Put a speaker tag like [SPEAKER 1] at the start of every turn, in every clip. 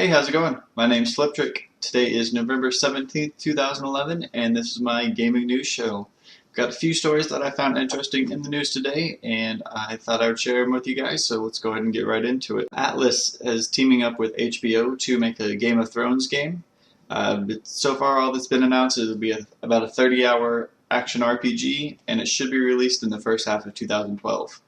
[SPEAKER 1] Hey, how's it going? My name's Fliptriq. Today is November 17th, 2011, and this is my gaming news show. I've got a few stories that I found interesting in the news today, and I thought I would share them with you guys, so let's go ahead and get right into it. Atlas is teaming up with HBO to make a Game of Thrones game. So far, all that's been announced is it'll be about a 30-hour action RPG, and it should be released in the first half of 2012.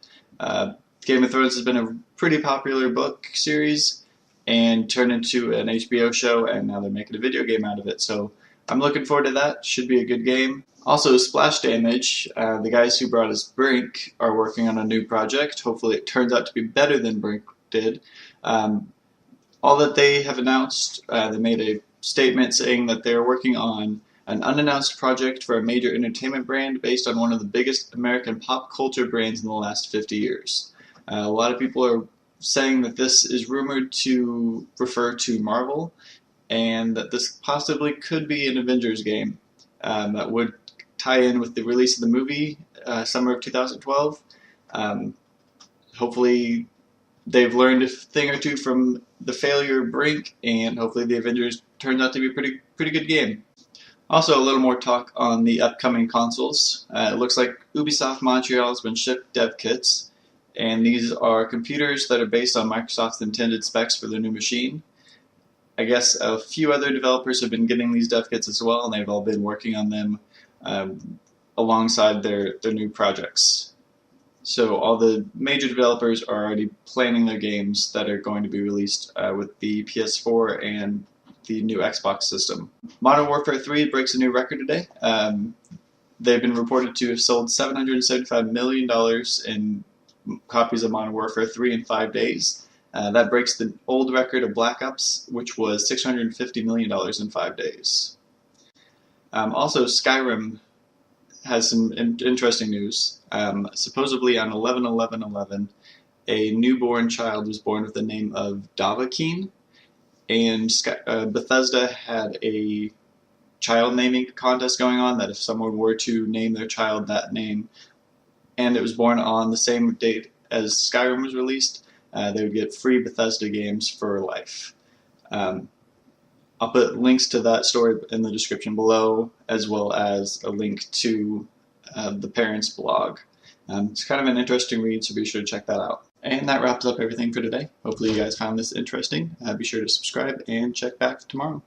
[SPEAKER 1] Game of Thrones has been a pretty popular book series and turned into an HBO show, and now they're making a video game out of it. So I'm looking forward to that. Should be a good game. Also, Splash Damage, the guys who brought us Brink are working on a new project. Hopefully it turns out to be better than Brink did. All that they have announced, they made a statement saying that they're working on an unannounced project for a major entertainment brand based on one of the biggest American pop culture brands in the last 50 years. A lot of people are saying that this is rumored to refer to Marvel, and that this possibly could be an Avengers game that would tie in with the release of the movie summer of 2012. Hopefully they've learned a thing or two from the failure of Brink, and hopefully the Avengers turns out to be a pretty good game. Also, a little more talk on the upcoming consoles. It looks like Ubisoft Montreal has been shipped dev kits, and these are computers that are based on Microsoft's intended specs for their new machine. I guess a few other developers have been getting these dev kits as well, and they've all been working on them alongside their new projects. So all the major developers are already planning their games that are going to be released with the PS4 and the new Xbox system. Modern Warfare 3 breaks a new record today. They've been reported to have sold $775 million in copies of Modern Warfare 3 in 5 days. That breaks the old record of Black Ops, which was $650 million in 5 days. Also, Skyrim has some interesting news. Supposedly on 11/11/11, a newborn child was born with the name of Dovahkiin, and Bethesda had a child naming contest going on that if someone were to name their child that name, and it was born on the same date as Skyrim was released, they would get free Bethesda games for life. I'll put links to that story in the description below, as well as a link to the parents' blog. It's kind of an interesting read, so be sure to check that out. And that wraps up everything for today. Hopefully you guys found this interesting. Be sure to subscribe and check back tomorrow.